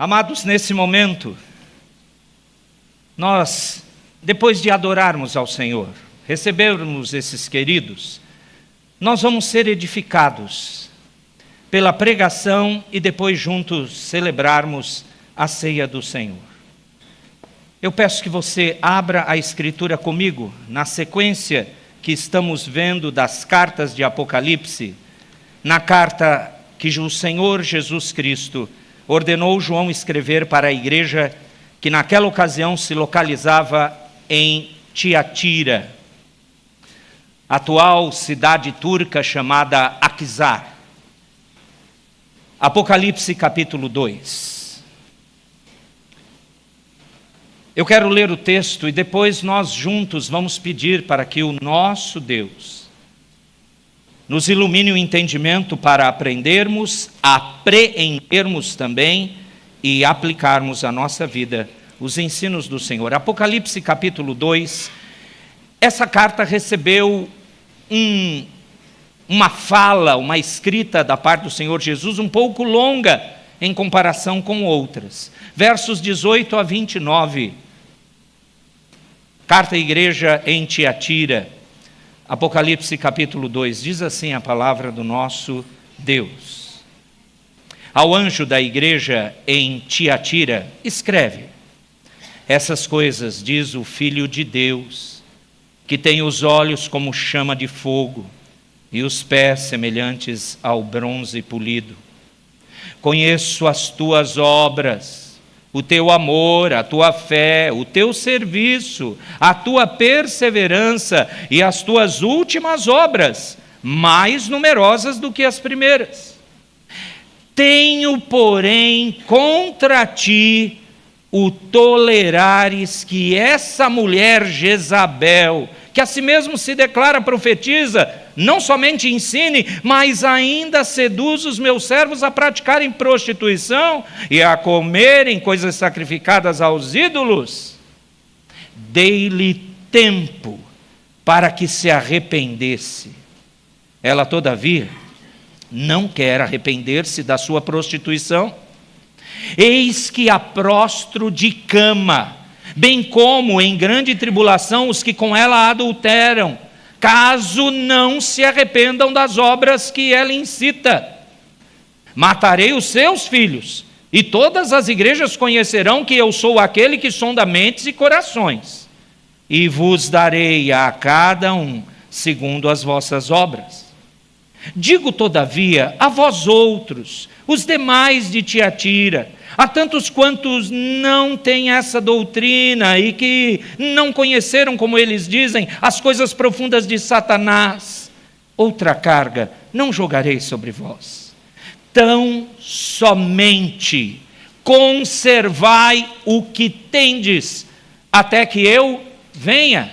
Amados, nesse momento, nós, depois de adorarmos ao Senhor, recebermos esses queridos, nós vamos ser edificados pela pregação e depois juntos celebrarmos a ceia do Senhor. Eu peço que você abra a Escritura comigo, na sequência que estamos vendo das cartas de Apocalipse, na carta que o Senhor Jesus Cristo ordenou João escrever para a igreja que naquela ocasião se localizava em Tiatira, atual cidade turca chamada Akhisar. Apocalipse capítulo 2. Eu quero ler o texto e depois nós juntos vamos pedir para que o nosso Deus nos ilumine o entendimento para aprendermos, apreendermos também e aplicarmos à nossa vida os ensinos do Senhor. Apocalipse capítulo 2, essa carta recebeu uma fala, uma escrita da parte do Senhor Jesus um pouco longa em comparação com outras. Versos 18 a 29, carta à igreja em Tiatira, Apocalipse capítulo 2, diz assim a palavra do nosso Deus. Ao anjo da igreja em Tiatira, escreve: essas coisas diz o Filho de Deus, que tem os olhos como chama de fogo e os pés semelhantes ao bronze polido. Conheço as tuas obras, o teu amor, a tua fé, o teu serviço, a tua perseverança e as tuas últimas obras, mais numerosas do que as primeiras. Tenho, porém, contra ti o tolerares que essa mulher Jezabel, que a si mesmo se declara profetiza, não somente ensine, mas ainda seduz os meus servos a praticarem prostituição e a comerem coisas sacrificadas aos ídolos. Dei-lhe tempo para que se arrependesse. Ela, todavia, não quer arrepender-se da sua prostituição. Eis que a prostro de cama, bem como em grande tribulação os que com ela adulteram, caso não se arrependam das obras que ela incita. Matarei os seus filhos, e todas as igrejas conhecerão que eu sou aquele que sonda mentes e corações, e vos darei a cada um segundo as vossas obras. Digo, todavia, a vós outros, os demais de Tiatira, a tantos quantos não têm essa doutrina e que não conheceram, como eles dizem, as coisas profundas de Satanás, outra carga não jogarei sobre vós. Tão somente conservai o que tendes, até que eu venha.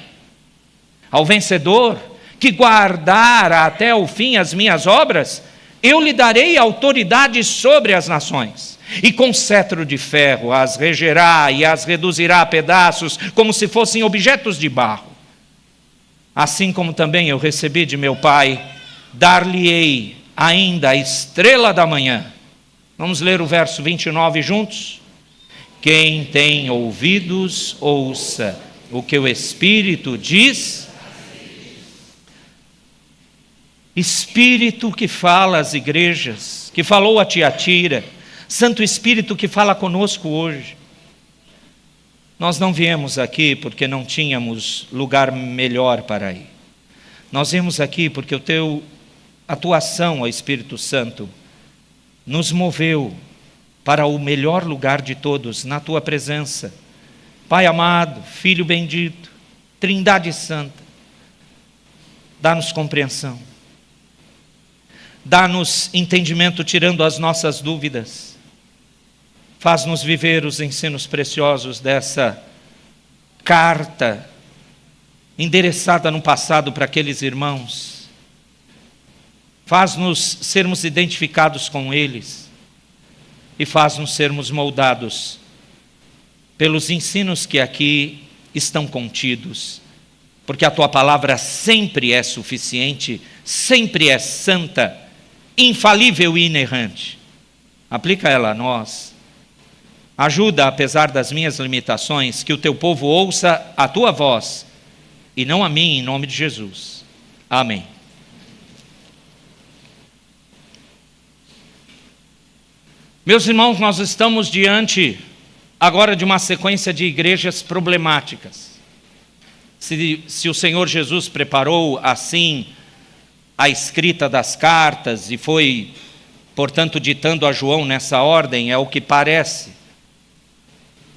Ao vencedor, que guardar até o fim as minhas obras, eu lhe darei autoridade sobre as nações, e com cetro de ferro as regerá e as reduzirá a pedaços, como se fossem objetos de barro. Assim como também eu recebi de meu Pai, dar-lhe-ei ainda a estrela da manhã. Vamos ler o verso 29 juntos? Quem tem ouvidos, ouça o que o Espírito diz. Espírito que fala às igrejas, que falou a Tiatira, Santo Espírito que fala conosco hoje. Nós não viemos aqui porque não tínhamos lugar melhor para ir. Nós viemos aqui porque a tua ação, ó Espírito Santo, nos moveu para o melhor lugar de todos, na tua presença. Pai amado, Filho bendito, Trindade Santa, dá-nos compreensão. Dá-nos entendimento tirando as nossas dúvidas. Faz-nos viver os ensinos preciosos dessa carta endereçada no passado para aqueles irmãos. Faz-nos sermos identificados com eles e faz-nos sermos moldados pelos ensinos que aqui estão contidos, porque a tua palavra sempre é suficiente, sempre é santa, infalível e inerrante. Aplica ela a nós Ajuda, apesar das minhas limitações, que o teu povo ouça a tua voz e não a mim, em nome de Jesus. Amém. Meus irmãos, nós estamos diante agora de uma sequência de igrejas problemáticas. Se o Senhor Jesus preparou assim a escrita das cartas e foi, portanto, ditando a João nessa ordem, é o que parece.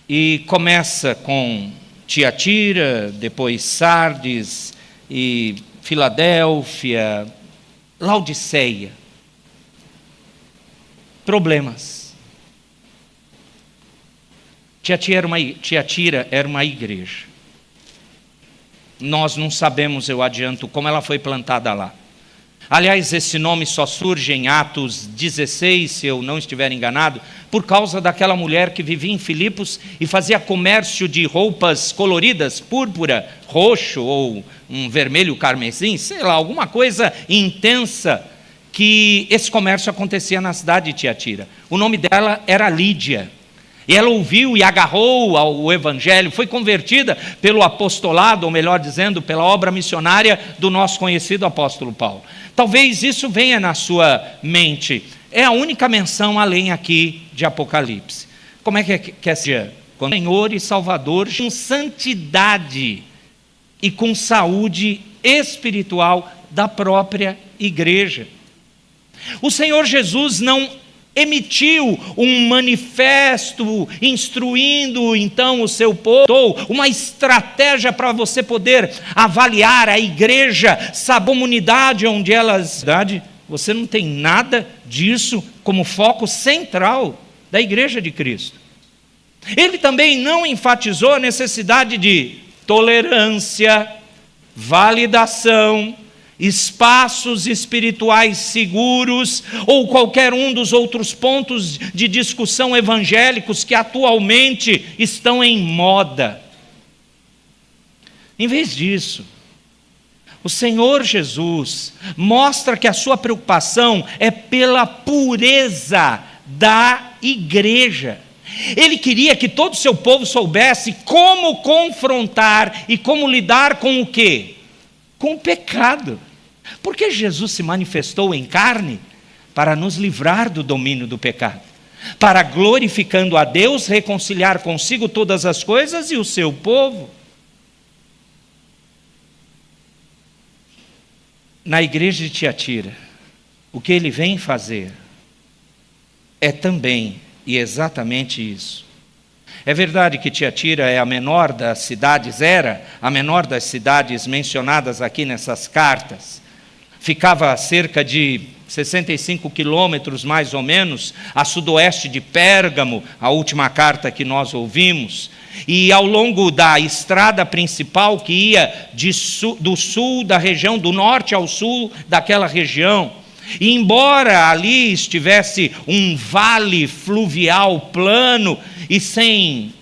E começa com Tiatira, depois Sardes e Filadélfia, Laodiceia. Problemas. Tiatira era uma igreja. Nós não sabemos, eu adianto, como ela foi plantada lá. Aliás, esse nome só surge em Atos 16, se eu não estiver enganado, por causa daquela mulher que vivia em Filipos e fazia comércio de roupas coloridas, púrpura, roxo ou um vermelho carmesim, sei lá, alguma coisa intensa, que esse comércio acontecia na cidade de Tiatira. O nome dela era Lídia. E ela ouviu e agarrou ao evangelho, foi convertida pelo apostolado, ou melhor dizendo, pela obra missionária do nosso conhecido apóstolo Paulo. Talvez isso venha na sua mente. É a única menção além aqui de Apocalipse. Como é que é ser? Quando o Senhor e Salvador com santidade e com saúde espiritual da própria igreja. O Senhor Jesus não emitiu um manifesto instruindo então o seu povo, uma estratégia para você poder avaliar a igreja, a comunidade onde elas... Você não tem nada disso como foco central da igreja de Cristo. Ele também não enfatizou a necessidade de tolerância, validação, espaços espirituais seguros ou qualquer um dos outros pontos de discussão evangélicos que atualmente estão em moda. Em vez disso, o Senhor Jesus mostra que a sua preocupação é pela pureza da igreja. Ele queria que todo o seu povo soubesse como confrontar e como lidar com o quê? Com o pecado. Porque Jesus se manifestou em carne para nos livrar do domínio do pecado, para, glorificando a Deus, reconciliar consigo todas as coisas e o seu povo. Na igreja de Tiatira, o que ele vem fazer é também e exatamente isso. É verdade que Tiatira é a menor das cidades, era a menor das cidades mencionadas aqui nessas cartas. Ficava a cerca de 65 quilômetros, mais ou menos, a sudoeste de Pérgamo, a última carta que nós ouvimos. E ao longo da estrada principal que ia do sul da região, do norte ao sul daquela região. E embora ali estivesse um vale fluvial plano e sem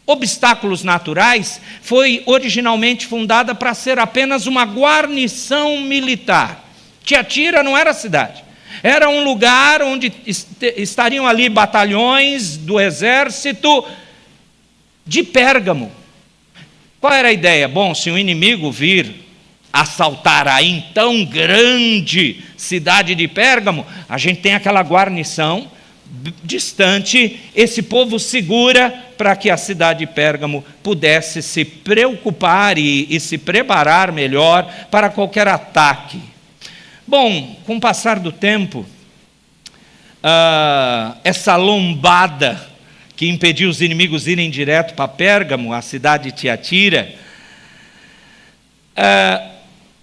obstáculos naturais, foi originalmente fundada para ser apenas uma guarnição militar. Tiatira não era cidade, era um lugar onde estariam ali batalhões do exército de Pérgamo. Qual era a ideia? Bom, se o inimigo vir assaltar a então grande cidade de Pérgamo, a gente tem aquela guarnição distante, esse povo segura para que a cidade de Pérgamo pudesse se preocupar e se preparar melhor para qualquer ataque. Bom, com o passar do tempo, essa lombada que impediu os inimigos irem direto para Pérgamo, a cidade de Tiatira,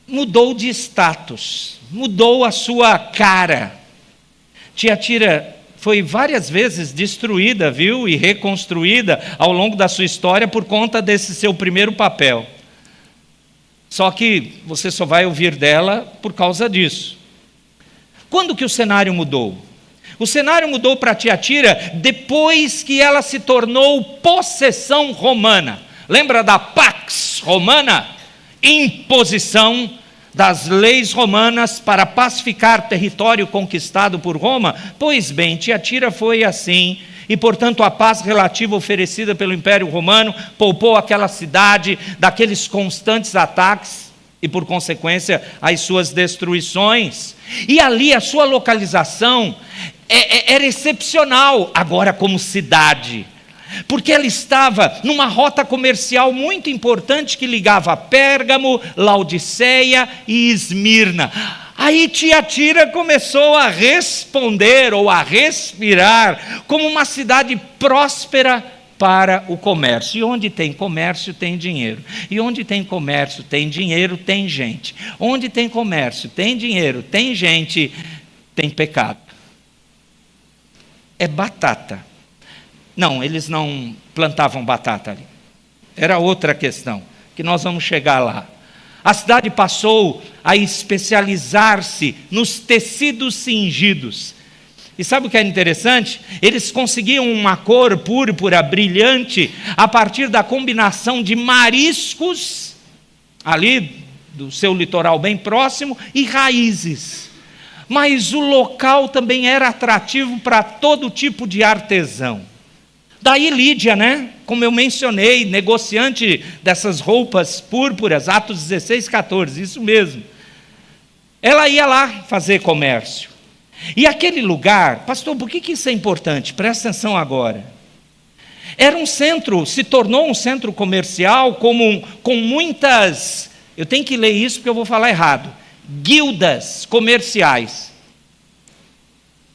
mudou de status, mudou a sua cara. Tiatira foi várias vezes destruída, viu, e reconstruída ao longo da sua história por conta desse seu primeiro papel. Só que você só vai ouvir dela por causa disso. Quando que o cenário mudou? O cenário mudou para Tiatira depois que ela se tornou possessão romana. Lembra da Pax Romana? Imposição das leis romanas para pacificar território conquistado por Roma? Pois bem, Tiatira foi assim, e, portanto, a paz relativa oferecida pelo Império Romano poupou aquela cidade daqueles constantes ataques e, por consequência, as suas destruições. E ali a sua localização era excepcional, agora como cidade, porque ela estava numa rota comercial muito importante que ligava Pérgamo, Laodiceia e Esmirna. Aí Tiatira começou a responder ou a respirar como uma cidade próspera para o comércio. E onde tem comércio, tem dinheiro. E onde tem comércio, tem dinheiro, tem gente. Onde tem comércio, tem dinheiro, tem gente, tem pecado. É batata. Não, eles não plantavam batata ali. Era outra questão, que nós vamos chegar lá. A cidade passou a especializar-se nos tecidos cingidos. E sabe o que é interessante? Eles conseguiam uma cor púrpura brilhante a partir da combinação de mariscos, ali do seu litoral bem próximo, e raízes. Mas o local também era atrativo para todo tipo de artesão. Daí Lídia, como eu mencionei, negociante dessas roupas púrpuras, Atos 16, 14, isso mesmo. Ela ia lá fazer comércio. E aquele lugar, pastor, por que isso é importante? Presta atenção agora. Era um centro, se tornou um centro comercial com muitas, eu tenho que ler isso porque eu vou falar errado, guildas comerciais.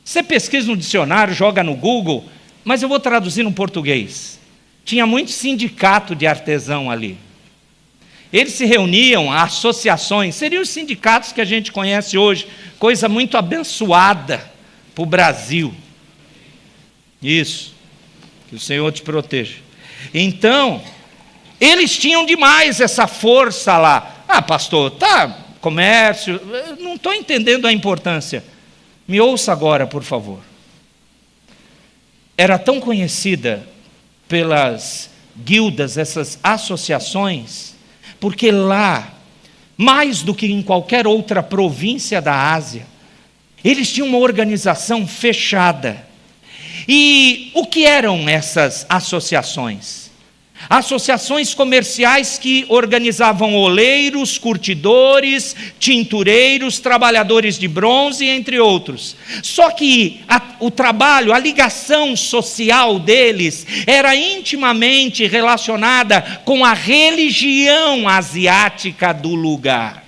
Você pesquisa no dicionário, joga no Google, mas eu vou traduzir no português. Tinha muito sindicato de artesão ali. Eles se reuniam, associações, seriam os sindicatos que a gente conhece hoje, coisa muito abençoada para o Brasil. Isso, que o Senhor te proteja. Então, eles tinham demais essa força lá. Ah, pastor, comércio, não estou entendendo a importância. Me ouça agora, por favor. Era tão conhecida pelas guildas, essas associações, porque lá, mais do que em qualquer outra província da Ásia, eles tinham uma organização fechada. E o que eram essas associações? Associações comerciais que organizavam oleiros, curtidores, tintureiros, trabalhadores de bronze, entre outros. Só que o trabalho, a ligação social deles era intimamente relacionada com a religião asiática do lugar.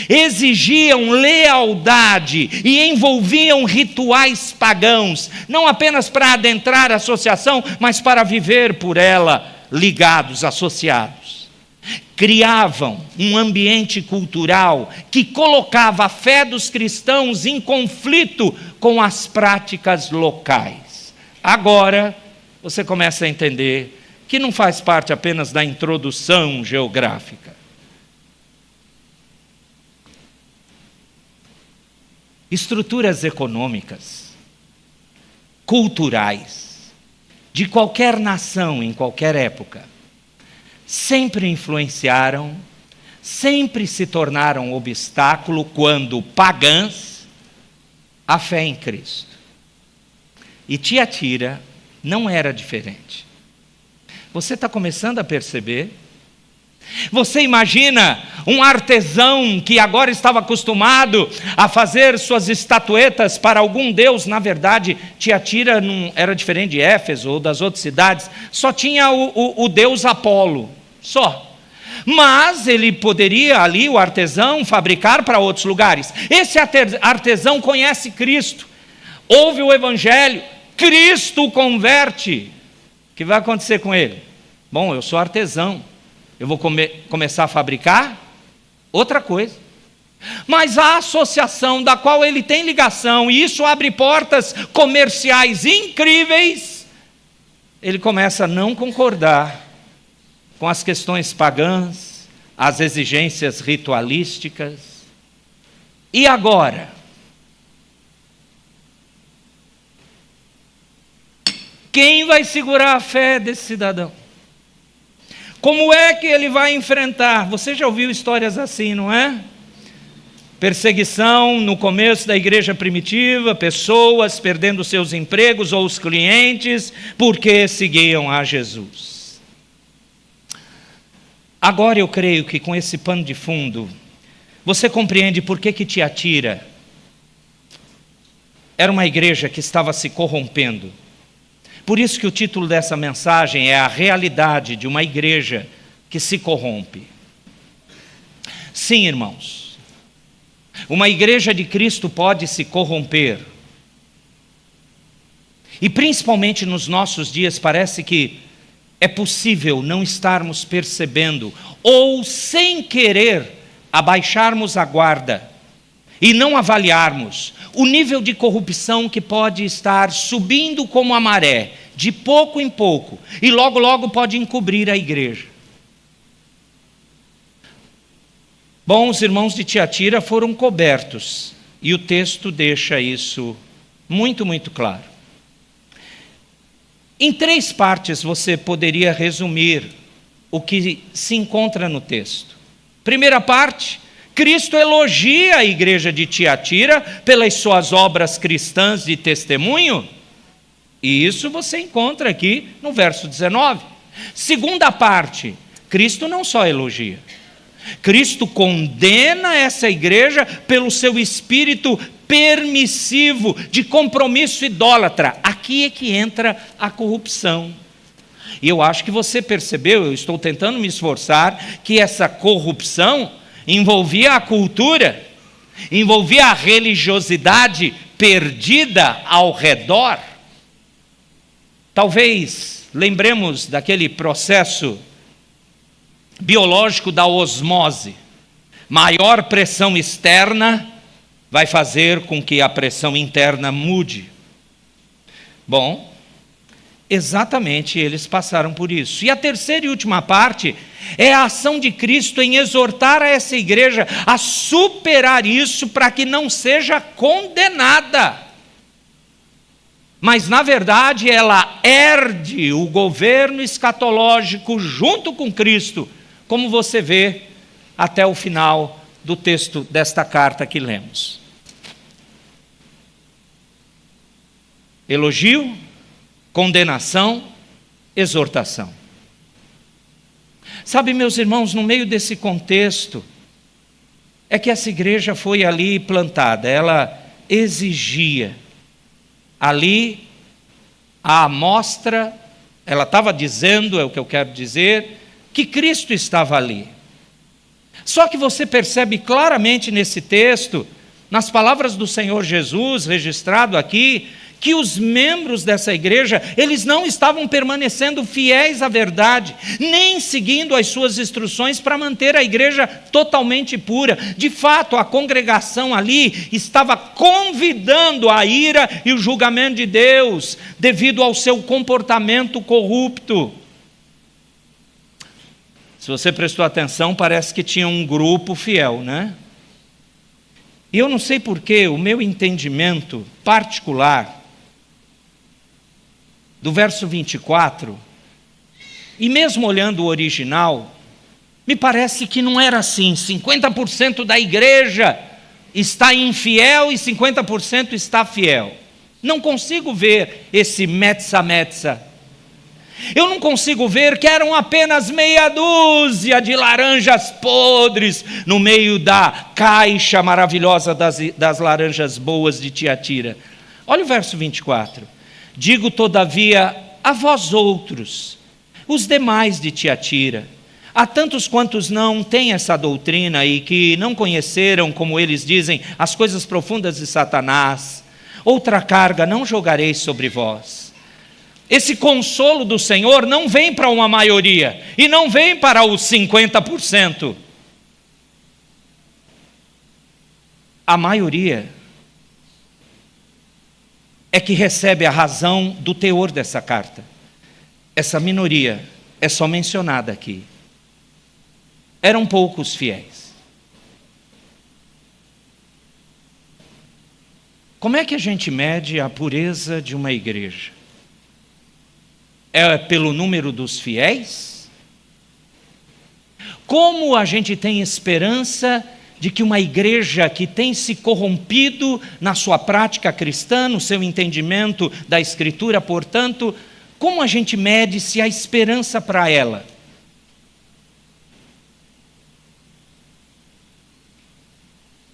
Exigiam lealdade e envolviam rituais pagãos, não apenas para adentrar a associação, mas para viver por ela, ligados, associados. Criavam um ambiente cultural que colocava a fé dos cristãos em conflito com as práticas locais. Agora, você começa a entender que não faz parte apenas da introdução geográfica. Estruturas econômicas, culturais, de qualquer nação, em qualquer época, sempre influenciaram, sempre se tornaram obstáculo, quando pagãs, à fé em Cristo. E Tiatira não era diferente. Você está começando a perceber? Você imagina um artesão que agora estava acostumado a fazer suas estatuetas para algum deus. Na verdade, Tiatira não era diferente de Éfeso ou das outras cidades, só tinha o deus Apolo, só. Mas ele poderia ali, o artesão, fabricar para outros lugares. Esse artesão conhece Cristo, ouve o Evangelho, Cristo o converte. O que vai acontecer com ele? Bom, eu sou artesão, eu vou começar a fabricar outra coisa. Mas a associação da qual ele tem ligação, e isso abre portas comerciais incríveis, ele começa a não concordar com as questões pagãs, as exigências ritualísticas. E agora? Quem vai segurar a fé desse cidadão? Como é que ele vai enfrentar? Você já ouviu histórias assim, não é? Perseguição no começo da igreja primitiva, pessoas perdendo seus empregos ou os clientes porque seguiam a Jesus. Agora eu creio que com esse pano de fundo, você compreende por que Tiatira era uma igreja que estava se corrompendo. Por isso que o título dessa mensagem é a realidade de uma igreja que se corrompe. Sim, irmãos. Uma igreja de Cristo pode se corromper. E principalmente nos nossos dias parece que é possível não estarmos percebendo ou sem querer abaixarmos a guarda e não avaliarmos o nível de corrupção que pode estar subindo como a maré, de pouco em pouco, e logo logo pode encobrir a igreja. Bom, os irmãos de Tiatira foram cobertos, e o texto deixa isso muito, muito claro. Em 3 partes você poderia resumir o que se encontra no texto. Primeira parte, Cristo elogia a igreja de Tiatira pelas suas obras cristãs de testemunho, e isso você encontra aqui no verso 19. Segunda parte, Cristo não só elogia, Cristo condena essa igreja pelo seu espírito permissivo, de compromisso idólatra. Aqui é que entra a corrupção. E eu acho que você percebeu, eu estou tentando me esforçar, que essa corrupção envolvia a cultura, envolvia a religiosidade perdida ao redor. Talvez lembremos daquele processo biológico da osmose. Maior pressão externa vai fazer com que a pressão interna mude. Bom, exatamente eles passaram por isso. E a terceira e última parte é a ação de Cristo em exortar a essa igreja a superar isso para que não seja condenada. Mas, na verdade, ela herde o governo escatológico junto com Cristo, como você vê até o final do texto desta carta que lemos. Elogio, condenação, exortação. Sabe, meus irmãos, no meio desse contexto, é que essa igreja foi ali plantada, ela exigia. Ali, a amostra, ela estava dizendo, é o que eu quero dizer, que Cristo estava ali. Só que você percebe claramente nesse texto, nas palavras do Senhor Jesus, registrado aqui, que os membros dessa igreja, eles não estavam permanecendo fiéis à verdade, nem seguindo as suas instruções para manter a igreja totalmente pura. De fato, a congregação ali estava convidando a ira e o julgamento de Deus, devido ao seu comportamento corrupto. Se você prestou atenção, parece que tinha um grupo fiel, né? E eu não sei porquê, o meu entendimento particular do verso 24, e mesmo olhando o original, me parece que não era assim. 50% da igreja está infiel e 50% está fiel. Não consigo ver esse metsa-metsa. Eu não consigo ver que eram apenas meia dúzia de laranjas podres no meio da caixa maravilhosa das laranjas boas de Tiatira. Olha o verso 24. Digo, todavia, a vós outros, os demais de Tiatira, a tantos quantos não têm essa doutrina e que não conheceram, como eles dizem, as coisas profundas de Satanás, outra carga não jogarei sobre vós. Esse consolo do Senhor não vem para uma maioria e não vem para os 50%. A maioria é que recebe a razão do teor dessa carta. Essa minoria é só mencionada aqui. Eram poucos fiéis. Como é que a gente mede a pureza de uma igreja? É pelo número dos fiéis? Como a gente tem esperança de que uma igreja que tem se corrompido na sua prática cristã, no seu entendimento da Escritura, portanto, como a gente mede se há esperança para ela?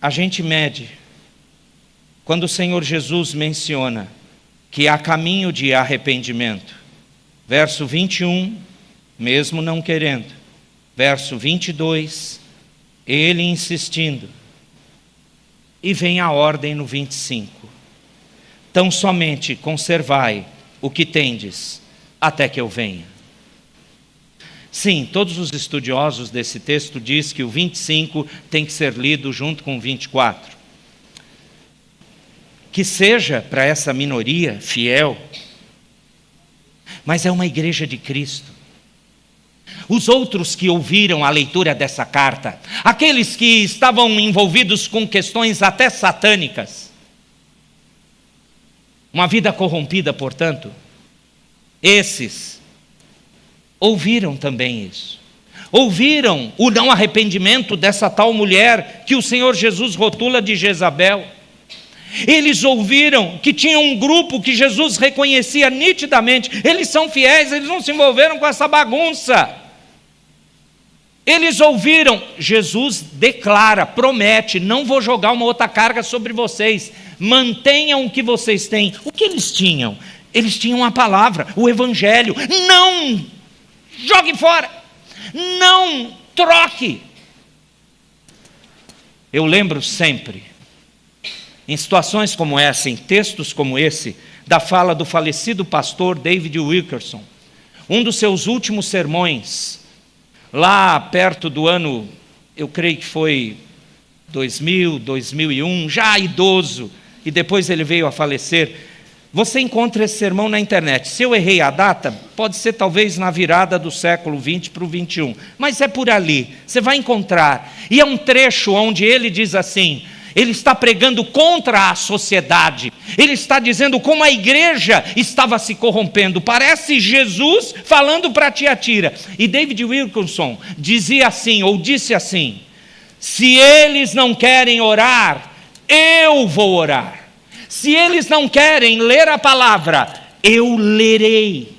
A gente mede quando o Senhor Jesus menciona que há caminho de arrependimento. Verso 21, mesmo não querendo. Verso 22, ele insistindo. E vem a ordem no 25. Tão somente conservai o que tendes, até que eu venha. Sim, todos os estudiosos desse texto dizem que o 25 tem que ser lido junto com o 24. Que seja para essa minoria fiel, mas é uma igreja de Cristo. Os outros que ouviram a leitura dessa carta, aqueles que estavam envolvidos com questões até satânicas, uma vida corrompida, portanto, esses ouviram também isso. Ouviram o não arrependimento dessa tal mulher que o Senhor Jesus rotula de Jezabel. Eles ouviram que tinha um grupo que Jesus reconhecia nitidamente. Eles são fiéis, eles não se envolveram com essa bagunça. Eles ouviram, Jesus declara, promete, não vou jogar uma outra carga sobre vocês. Mantenham o que vocês têm. O que eles tinham? Eles tinham a palavra, o evangelho. Não jogue fora. Não troque. Eu lembro sempre, em situações como essa, em textos como esse, da fala do falecido pastor David Wilkerson. Um dos seus últimos sermões, lá perto do ano, eu creio que foi 2000, 2001, já idoso, e depois ele veio a falecer. Você encontra esse sermão na internet. Se eu errei a data, pode ser talvez na virada do século 20 para o 21, mas é por ali, você vai encontrar. E é um trecho onde ele diz assim, ele está pregando contra a sociedade, ele está dizendo como a igreja estava se corrompendo, parece Jesus falando para Tiatira. E David Wilkerson dizia assim, ou disse assim, se eles não querem orar, eu vou orar. Se eles não querem ler a palavra, eu lerei.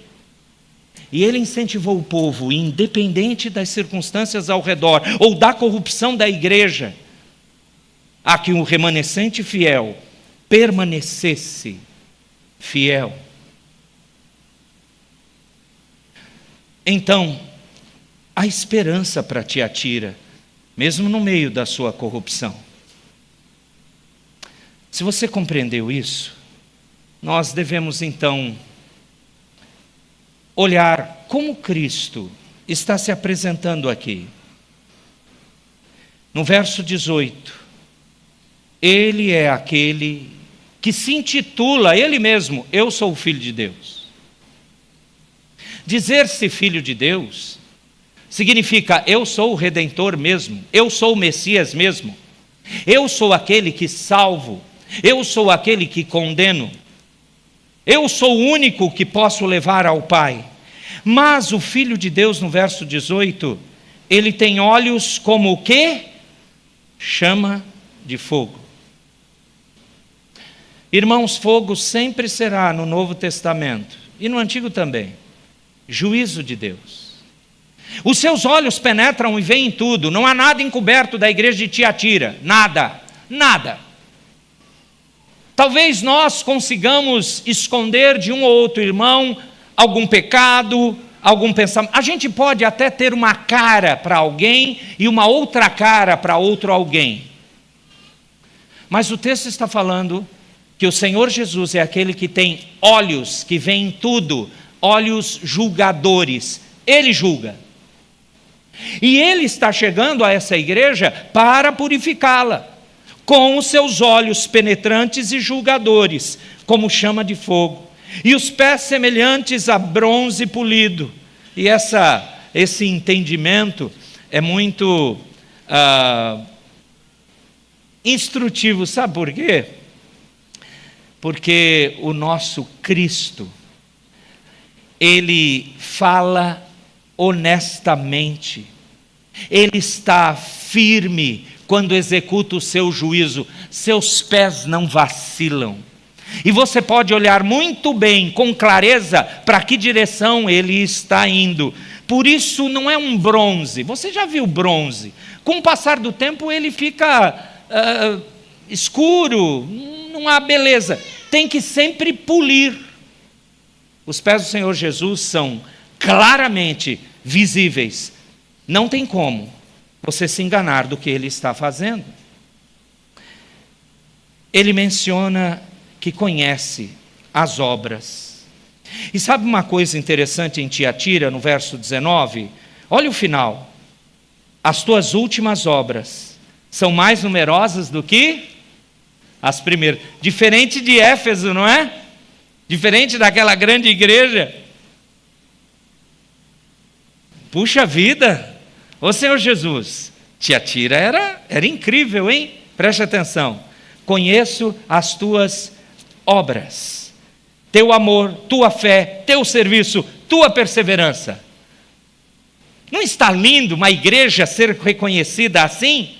E ele incentivou o povo, independente das circunstâncias ao redor, ou da corrupção da igreja, a que o remanescente fiel permanecesse fiel. Então, há esperança para Tiatira, mesmo no meio da sua corrupção. Se você compreendeu isso, nós devemos então olhar como Cristo está se apresentando aqui. No verso 18, ele é aquele que se intitula, ele mesmo, eu sou o Filho de Deus. Dizer-se Filho de Deus significa eu sou o Redentor mesmo, eu sou o Messias mesmo, eu sou aquele que salvo, eu sou aquele que condeno, eu sou o único que posso levar ao Pai. Mas o Filho de Deus, no verso 18, ele tem olhos como o quê? Chama de fogo. Irmãos, fogo sempre será no Novo Testamento, e no Antigo também, juízo de Deus. Os seus olhos penetram e veem tudo, não há nada encoberto da igreja de Tiatira, nada, nada. Talvez nós consigamos esconder de um ou outro irmão algum pecado, algum pensamento. A gente pode até ter uma cara para alguém e uma outra cara para outro alguém. Mas o texto está falando que o Senhor Jesus é aquele que tem olhos que veem tudo, olhos julgadores. Ele julga. E ele está chegando a essa igreja para purificá-la, com os seus olhos penetrantes e julgadores, como chama de fogo, e os pés semelhantes a bronze polido. E esse entendimento é muito instrutivo, sabe por quê? Porque o nosso Cristo, ele fala honestamente, ele está firme quando executa o seu juízo, seus pés não vacilam. E você pode olhar muito bem, com clareza, para que direção ele está indo. Por isso não é um bronze. Você já viu bronze? Com o passar do tempo ele fica escuro, não há beleza. Tem que sempre polir. Os pés do Senhor Jesus são claramente visíveis. Não tem como você se enganar do que ele está fazendo. Ele menciona que conhece as obras. E sabe uma coisa interessante em Tiatira, no verso 19? Olha o final. As tuas últimas obras são mais numerosas do que as primeiras. Diferente de Éfeso, não é? Diferente daquela grande igreja. Puxa vida! Ô Senhor Jesus, Tiatira era incrível, hein? Preste atenção. Conheço as tuas obras, teu amor, tua fé, teu serviço, tua perseverança. Não está lindo uma igreja ser reconhecida assim?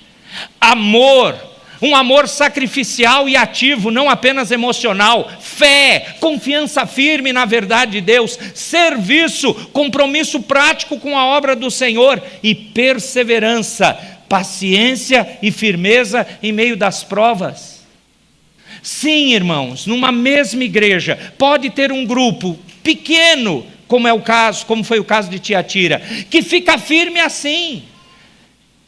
Amor, um amor sacrificial e ativo, não apenas emocional. Fé, confiança firme na verdade de Deus. Serviço, compromisso prático com a obra do Senhor. E perseverança, paciência e firmeza em meio das provas. Sim, irmãos, numa mesma igreja, pode ter um grupo pequeno, como foi o caso de Tiatira, que fica firme assim,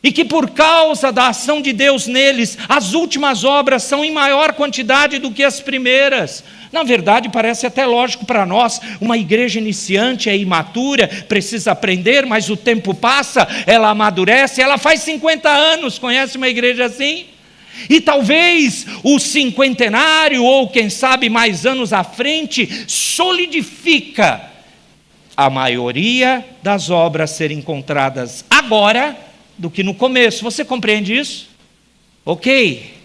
e que por causa da ação de Deus neles, as últimas obras são em maior quantidade do que as primeiras. Na verdade, parece até lógico para nós, uma igreja iniciante é imatura, precisa aprender, mas o tempo passa, ela amadurece, ela faz 50 anos, conhece uma igreja assim? E talvez o cinquentenário, ou quem sabe mais anos à frente, solidifica a maioria das obras serem encontradas agora do que no começo. Você compreende isso? Ok.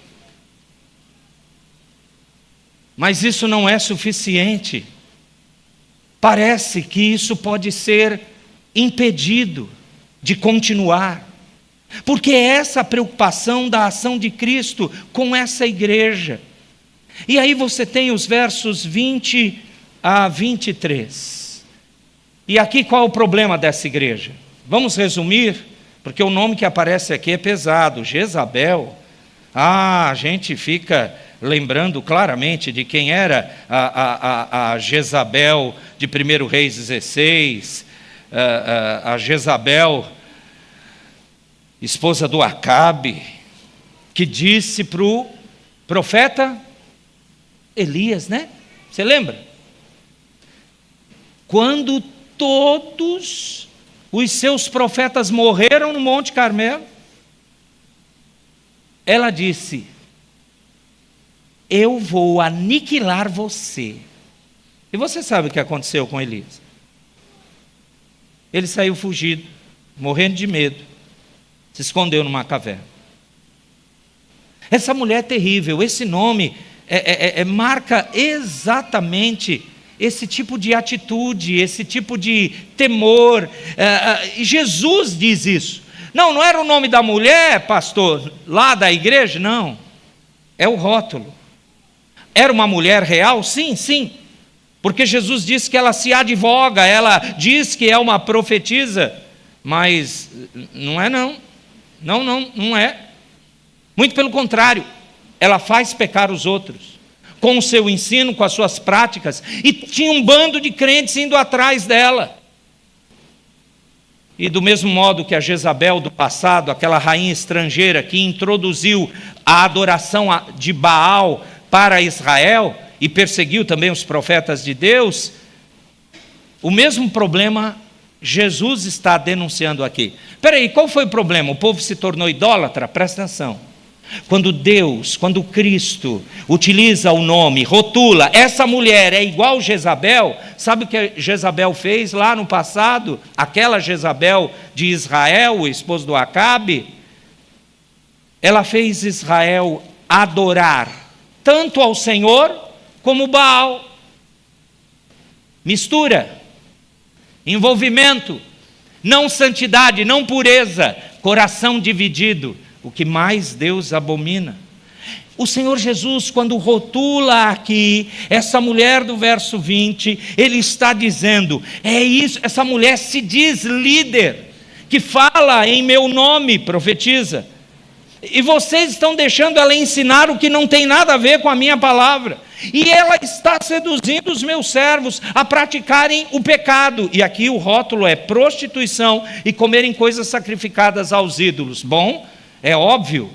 Mas isso não é suficiente. Parece que isso pode ser impedido de continuar. Porque é essa a preocupação da ação de Cristo com essa igreja. E aí você tem os versos 20 a 23. E aqui qual é o problema dessa igreja? Vamos resumir, porque o nome que aparece aqui é pesado, Jezabel. A gente fica lembrando claramente de quem era a Jezabel de 1 Reis 16, a Jezabel, esposa do Acabe, que disse para o profeta Elias, né? Você lembra? Quando todos os seus profetas morreram no Monte Carmelo, ela disse: eu vou aniquilar você. E você sabe o que aconteceu com Elias? Ele saiu fugido, morrendo de medo. Se escondeu numa caverna. Essa mulher é terrível. Esse nome marca exatamente esse tipo de atitude, esse tipo de temor. Jesus diz isso. Não era o nome da mulher, pastor, lá da igreja? Não. É o rótulo. Era uma mulher real? Sim, sim. Porque Jesus disse que ela se advoga, ela diz que é uma profetisa. Mas não é não. Não é. Muito pelo contrário, ela faz pecar os outros, com o seu ensino, com as suas práticas, e tinha um bando de crentes indo atrás dela. E do mesmo modo que a Jezabel do passado, aquela rainha estrangeira que introduziu a adoração de Baal para Israel, e perseguiu também os profetas de Deus, o mesmo problema Jesus está denunciando aqui. Espera aí, qual foi o problema? O povo se tornou idólatra? Presta atenção. Quando Cristo utiliza o nome, rotula, essa mulher é igual Jezabel, sabe o que Jezabel fez lá no passado? Aquela Jezabel de Israel, o esposo do Acabe, ela fez Israel adorar tanto ao Senhor como Baal. Mistura. Envolvimento, não santidade, não pureza, coração dividido, o que mais Deus abomina. O Senhor Jesus, quando rotula aqui essa mulher do verso 20, Ele está dizendo, é isso, essa mulher se diz líder, que fala em meu nome, profetiza. E vocês estão deixando ela ensinar o que não tem nada a ver com a minha palavra. E ela está seduzindo os meus servos a praticarem o pecado. E aqui o rótulo é prostituição e comerem coisas sacrificadas aos ídolos. Bom, é óbvio,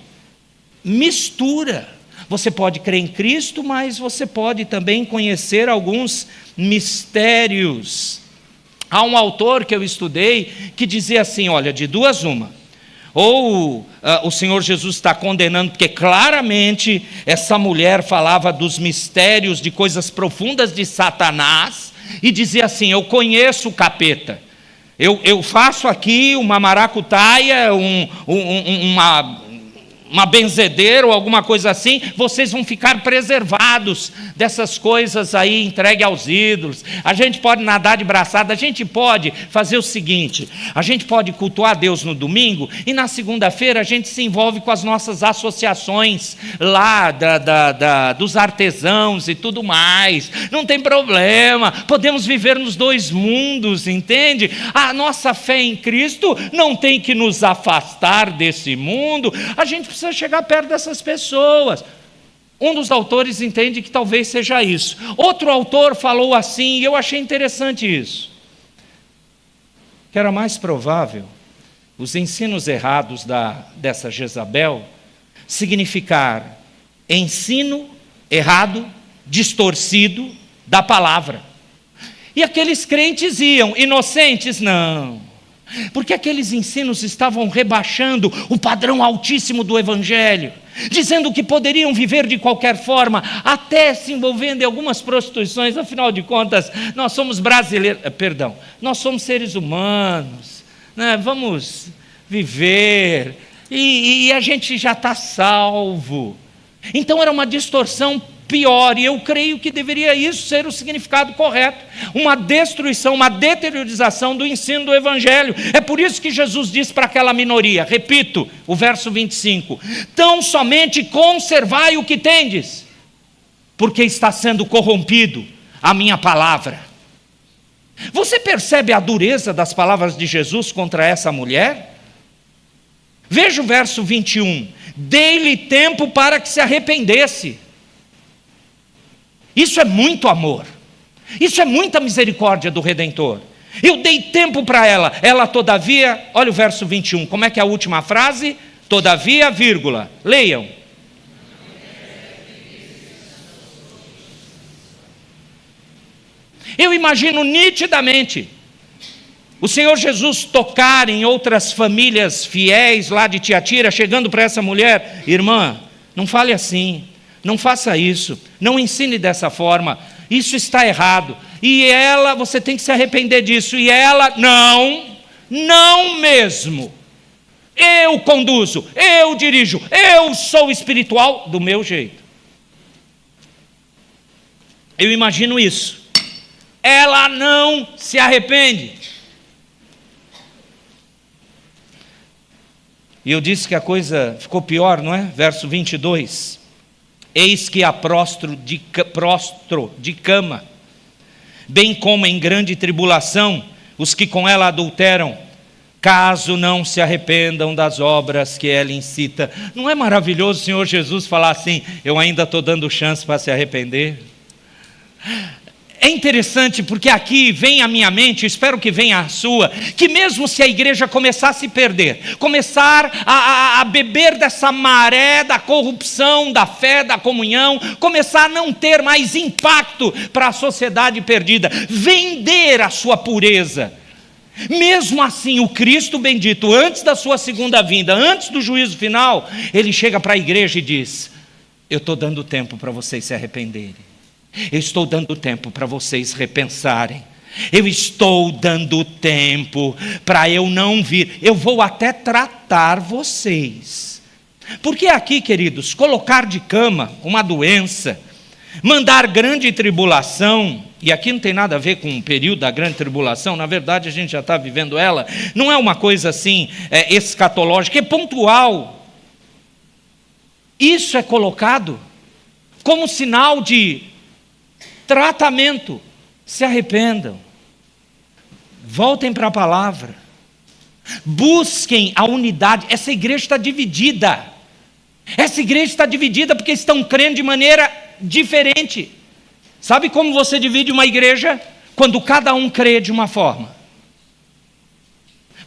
mistura. Você pode crer em Cristo, mas você pode também conhecer alguns mistérios. Há um autor que eu estudei que dizia assim, olha, de duas uma. Ou o Senhor Jesus está condenando, porque claramente essa mulher falava dos mistérios, de coisas profundas de Satanás, e dizia assim, eu conheço o capeta, eu faço aqui uma maracutaia, uma benzedeira ou alguma coisa assim, vocês vão ficar preservados dessas coisas aí entregue aos ídolos. A gente pode nadar de braçada, a gente pode fazer o seguinte, a gente pode cultuar Deus no domingo e na segunda-feira a gente se envolve com as nossas associações lá dos artesãos e tudo mais, não tem problema, podemos viver nos dois mundos, entende? A nossa fé em Cristo não tem que nos afastar desse mundo, a gente precisa chegar perto dessas pessoas. Um dos autores entende que talvez seja isso. Outro autor falou assim, e eu achei interessante isso, que era mais provável os ensinos errados dessa Jezabel significar ensino errado, distorcido da palavra. E aqueles crentes iam, inocentes não, porque aqueles ensinos estavam rebaixando o padrão altíssimo do Evangelho, dizendo que poderiam viver de qualquer forma, até se envolvendo em algumas prostituições. Afinal de contas, nós somos brasileiros, nós somos seres humanos, né? Vamos viver, e a gente já está salvo. Então era uma distorção pior, e eu creio que deveria isso ser o significado correto, uma destruição, uma deteriorização do ensino do Evangelho. É por isso que Jesus diz para aquela minoria, repito, o verso 25, tão somente conservai o que tendes, porque está sendo corrompido a minha palavra. Você percebe a dureza das palavras de Jesus contra essa mulher? Veja o verso 21, dei-lhe tempo para que se arrependesse. Isso é muito amor, isso é muita misericórdia do Redentor. Eu dei tempo para ela todavia, olha o verso 21, como é que é a última frase? Todavia, vírgula, leiam. Eu imagino nitidamente o Senhor Jesus tocar em outras famílias fiéis lá de Tiatira, chegando para essa mulher, irmã, não fale assim, não faça isso, não ensine dessa forma, isso está errado. E ela, você tem que se arrepender disso. E ela, não mesmo. Eu conduzo, eu dirijo, eu sou espiritual do meu jeito. Eu imagino isso. Ela não se arrepende. E eu disse que a coisa ficou pior, não é? Verso 22. Eis que a prostro de cama, bem como em grande tribulação, os que com ela adulteram, caso não se arrependam das obras que ela incita. Não é maravilhoso o Senhor Jesus falar assim, eu ainda estou dando chance para se arrepender? É interessante porque aqui vem à minha mente, espero que venha à sua, que mesmo se a igreja começar a se perder, começar a beber dessa maré da corrupção, da fé, da comunhão, começar a não ter mais impacto para a sociedade perdida, vender a sua pureza, mesmo assim o Cristo bendito, antes da sua segunda vinda, antes do juízo final, ele chega para a igreja e diz, eu estou dando tempo para vocês se arrependerem. Eu estou dando tempo para vocês repensarem. Eu estou dando tempo para eu não vir. Eu vou até tratar vocês. Porque aqui, queridos, colocar de cama uma doença, mandar grande tribulação, e aqui não tem nada a ver com o período da grande tribulação, na verdade a gente já está vivendo ela, não é uma coisa assim escatológica, é pontual. Isso é colocado como sinal de tratamento. Se arrependam, voltem para a palavra, busquem a unidade. Essa igreja está dividida. Essa igreja está dividida porque estão crendo de maneira diferente. Sabe como você divide uma igreja? Quando cada um crê de uma forma.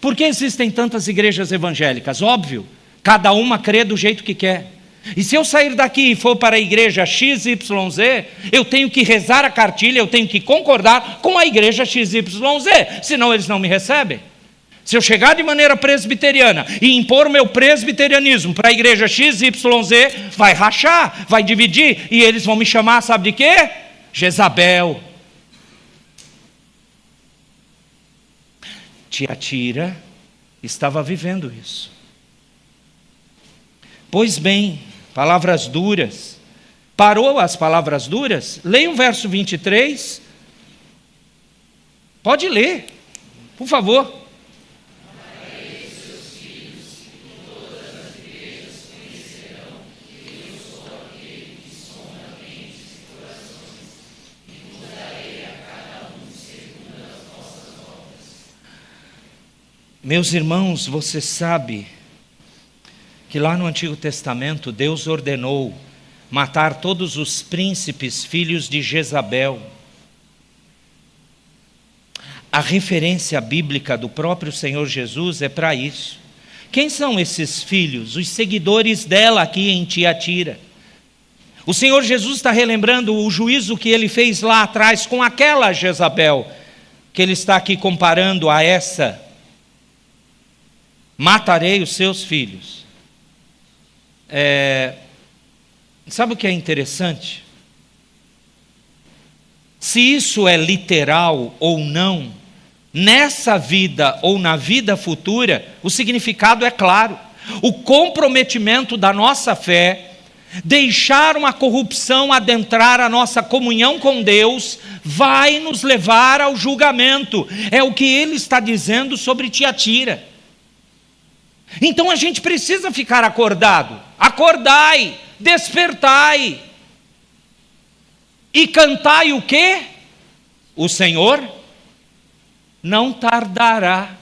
Por que existem tantas igrejas evangélicas? Óbvio, cada uma crê do jeito que quer. E se eu sair daqui e for para a igreja XYZ, eu tenho que rezar a cartilha, eu tenho que concordar com a igreja XYZ, senão eles não me recebem. Se eu chegar de maneira presbiteriana e impor o meu presbiterianismo para a igreja XYZ, vai rachar, vai dividir, e eles vão me chamar, sabe de quê? Jezabel. Tiatira estava vivendo isso. Pois bem, palavras duras. Parou as palavras duras? Leia o verso 23. Pode ler, por favor. Meus irmãos, você sabe que lá no Antigo Testamento Deus ordenou matar todos os príncipes filhos de Jezabel. A referência bíblica do próprio Senhor Jesus é para isso. Quem são esses filhos? Os seguidores dela aqui em Tiatira. O Senhor Jesus está relembrando o juízo que ele fez lá atrás com aquela Jezabel, que ele está aqui comparando a essa. Matarei os seus filhos. Sabe o que é interessante? Se isso é literal ou não, nessa vida ou na vida futura, o significado é claro. O comprometimento da nossa fé, deixar uma corrupção adentrar a nossa comunhão com Deus, vai nos levar ao julgamento. É o que ele está dizendo sobre Tiatira. Então a gente precisa ficar acordado. Acordai, despertai. E cantai o quê? O Senhor não tardará.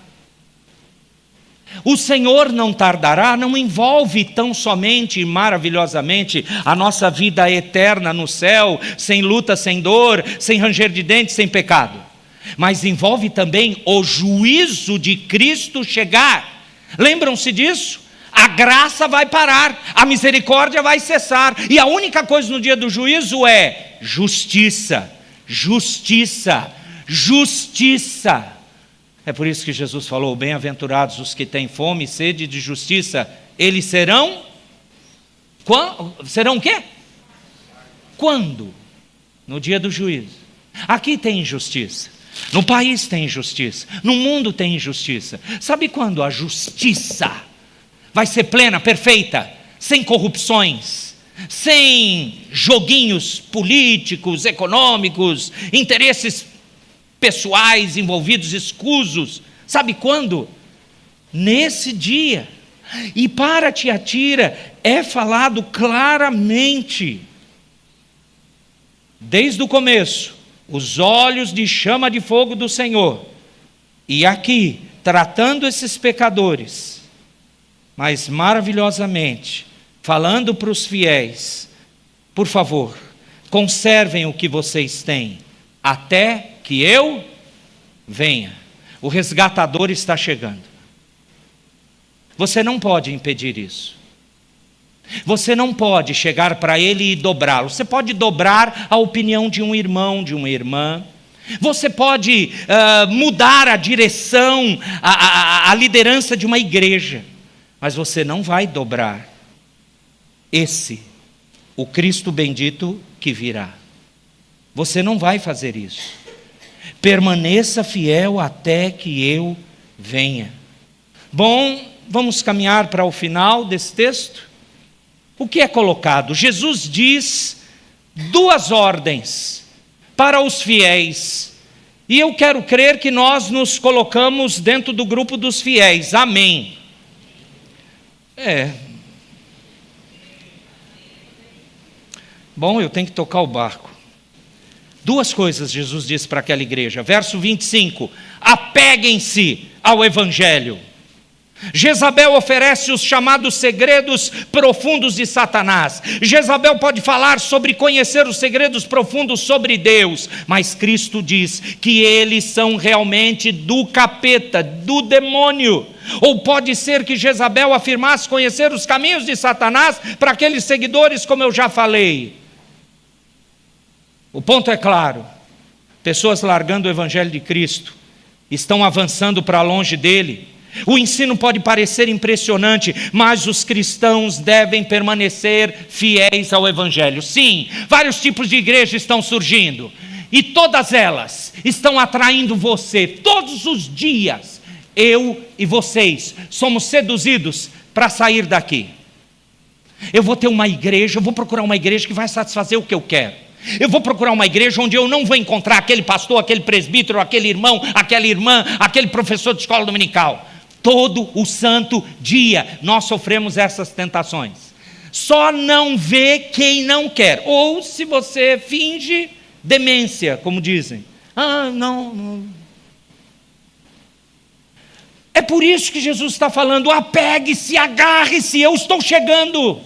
O Senhor não tardará não envolve tão somente e maravilhosamente a nossa vida eterna no céu, sem luta, sem dor, sem ranger de dentes, sem pecado. Mas envolve também o juízo de Cristo chegar. Lembram-se disso? A graça vai parar, a misericórdia vai cessar, e a única coisa no dia do juízo é justiça, justiça, justiça. É por isso que Jesus falou: bem-aventurados os que têm fome e sede de justiça, eles serão o quê? Quando? No dia do juízo. Aqui tem injustiça. No país tem injustiça, no mundo tem injustiça. Sabe quando a justiça vai ser plena, perfeita, sem corrupções, sem joguinhos políticos, econômicos, interesses pessoais envolvidos, escusos? Sabe quando? Nesse dia. E para Tiatira é falado claramente, desde o começo, os olhos de chama de fogo do Senhor. E aqui, tratando esses pecadores, mas maravilhosamente, falando para os fiéis: por favor, conservem o que vocês têm, até que eu venha. O resgatador está chegando. Você não pode impedir isso. Você não pode chegar para ele e dobrá-lo. Você pode dobrar a opinião de um irmão, de uma irmã. Você pode mudar a direção, a liderança de uma igreja. Mas você não vai dobrar o Cristo bendito que virá. Você não vai fazer isso. Permaneça fiel até que eu venha. Bom, vamos caminhar para o final desse texto. O que é colocado? Jesus diz 2 ordens para os fiéis. E eu quero crer que nós nos colocamos dentro do grupo dos fiéis. Amém. Bom, eu tenho que tocar o barco. Duas coisas Jesus disse para aquela igreja. Verso 25: apeguem-se ao Evangelho. Jezabel oferece os chamados segredos profundos de Satanás. Jezabel pode falar sobre conhecer os segredos profundos sobre Deus, mas Cristo diz que eles são realmente do capeta, do demônio. Ou pode ser que Jezabel afirmasse conhecer os caminhos de Satanás para aqueles seguidores, como eu já falei. O ponto é claro: pessoas largando o Evangelho de Cristo estão avançando para longe dele. O ensino pode parecer impressionante, mas os cristãos devem permanecer fiéis ao Evangelho. Sim, vários tipos de igreja estão surgindo, e todas elas estão atraindo você. Todos os dias, eu e vocês somos seduzidos para sair daqui. Eu vou ter uma igreja, eu vou procurar uma igreja que vai satisfazer o que eu quero. Eu vou procurar uma igreja onde eu não vou encontrar aquele pastor, aquele presbítero, aquele irmão, aquela irmã, aquele professor de escola dominical. Todo o santo dia nós sofremos essas tentações. Só não vê quem não quer. Ou se você finge demência, como dizem. Não. É por isso que Jesus está falando: apegue-se, agarre-se, eu estou chegando.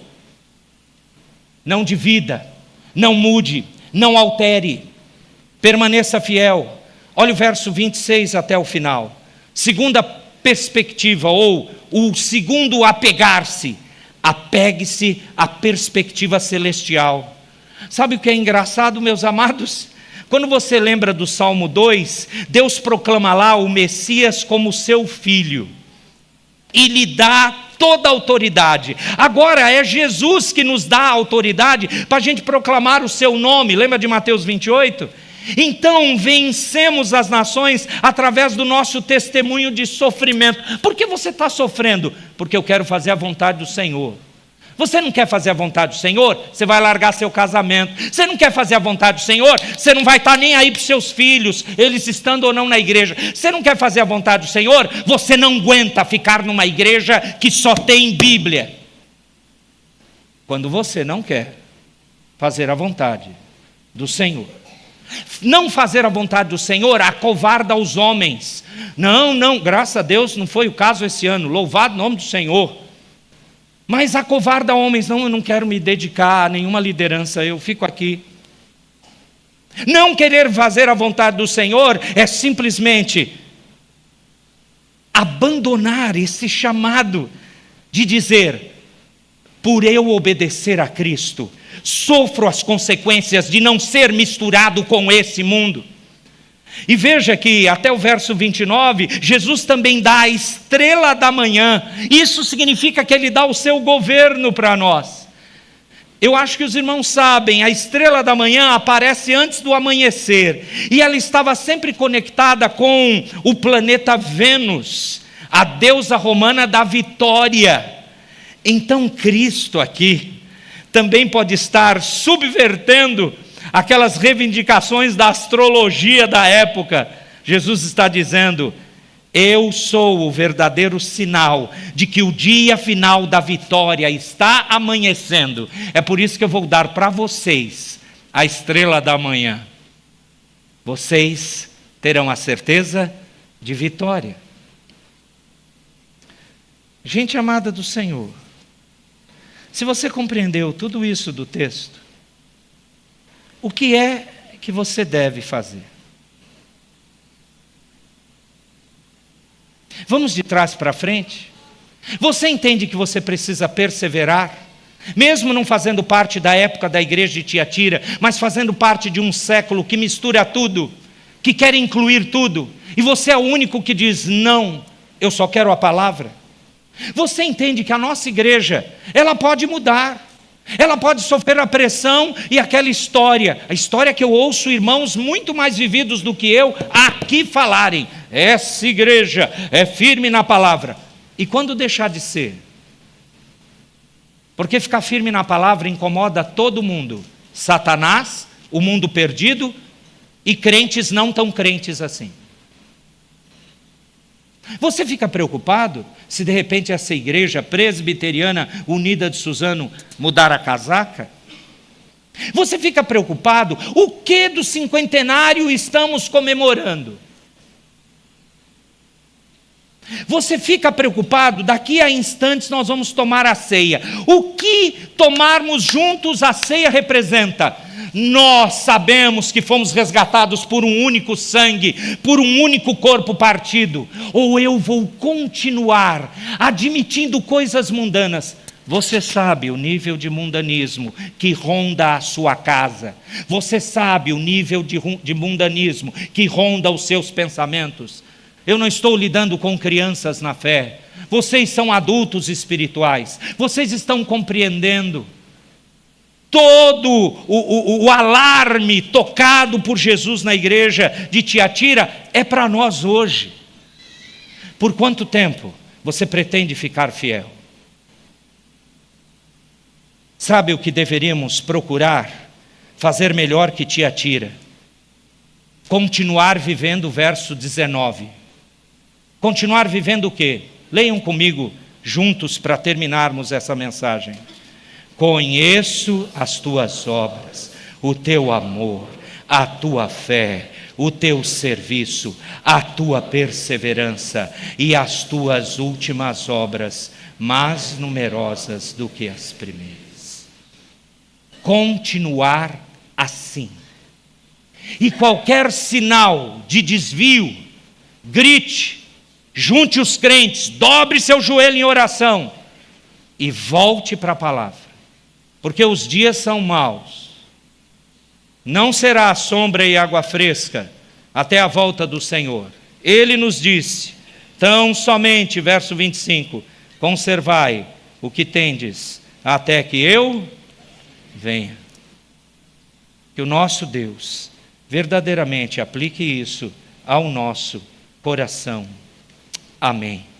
Não divida, não mude, não altere, permaneça fiel. Olha o verso 26 até o final. Segunda perspectiva, ou o segundo apegar-se: apegue-se à perspectiva celestial. Sabe o que é engraçado, meus amados? Quando você lembra do Salmo 2, Deus proclama lá o Messias como seu filho e lhe dá toda a autoridade. Agora é Jesus que nos dá a autoridade para a gente proclamar o seu nome. Lembra de Mateus 28? Então vencemos as nações através do nosso testemunho de sofrimento. Por que você está sofrendo? Porque eu quero fazer a vontade do Senhor. Você não quer fazer a vontade do Senhor? Você vai largar seu casamento. Você não quer fazer a vontade do Senhor? Você não vai estar nem aí para os seus filhos, eles estando ou não na igreja. Você não quer fazer a vontade do Senhor? Você não aguenta ficar numa igreja que só tem Bíblia. Quando você não quer fazer a vontade do Senhor, não fazer a vontade do Senhor acovarda os homens. Não, graças a Deus não foi o caso esse ano, louvado o nome do Senhor. Mas acovarda homens: não, eu não quero me dedicar a nenhuma liderança, eu fico aqui. Não querer fazer a vontade do Senhor é simplesmente abandonar esse chamado de dizer: por eu obedecer a Cristo, sofro as consequências de não ser misturado com esse mundo. E veja que até o verso 29, Jesus também dá a estrela da manhã. Isso significa que Ele dá o seu governo para nós. Eu acho que os irmãos sabem, a estrela da manhã aparece antes do amanhecer, e ela estava sempre conectada com o planeta Vênus, a deusa romana da vitória. Então Cristo aqui também pode estar subvertendo aquelas reivindicações da astrologia da época. Jesus está dizendo: eu sou o verdadeiro sinal de que o dia final da vitória está amanhecendo. É por isso que eu vou dar para vocês a estrela da manhã. Vocês terão a certeza de vitória. Gente amada do Senhor, se você compreendeu tudo isso do texto, o que é que você deve fazer? Vamos de trás para frente. Você entende que você precisa perseverar, mesmo não fazendo parte da época da igreja de Tiatira, mas fazendo parte de um século que mistura tudo, que quer incluir tudo, e você é o único que diz: não, eu só quero a palavra. Você entende que a nossa igreja, ela pode mudar, ela pode sofrer a pressão e aquela história, a história que eu ouço irmãos muito mais vividos do que eu aqui falarem: essa igreja é firme na palavra. E quando deixar de ser? Porque ficar firme na palavra incomoda todo mundo: Satanás, o mundo perdido e crentes não tão crentes assim. Você fica preocupado se de repente essa igreja presbiteriana unida de Suzano mudar a casaca? Você fica preocupado? O que do cinquentenário estamos comemorando? Você fica preocupado? Daqui a instantes nós vamos tomar a ceia. O que tomarmos juntos a ceia representa? Nós sabemos que fomos resgatados por um único sangue, por um único corpo partido. Ou eu vou continuar admitindo coisas mundanas? Você sabe o nível de mundanismo que ronda a sua casa. Você sabe o nível de mundanismo que ronda os seus pensamentos. Eu não estou lidando com crianças na fé. Vocês são adultos espirituais. Vocês estão compreendendo. Todo o alarme tocado por Jesus na igreja de Tiatira é para nós hoje. Por quanto tempo você pretende ficar fiel? Sabe o que deveríamos procurar? Fazer melhor que Tiatira. Continuar vivendo o verso 19. Continuar vivendo o quê? Leiam comigo juntos para terminarmos essa mensagem. Conheço as tuas obras, o teu amor, a tua fé, o teu serviço, a tua perseverança e as tuas últimas obras, mais numerosas do que as primeiras. Continuar assim. E qualquer sinal de desvio, grite, junte os crentes, dobre seu joelho em oração e volte para a palavra. Porque os dias são maus. Não será sombra e água fresca até a volta do Senhor. Ele nos disse, tão somente, verso 25, conservai o que tendes até que eu venha. Que o nosso Deus verdadeiramente aplique isso ao nosso coração. Amém.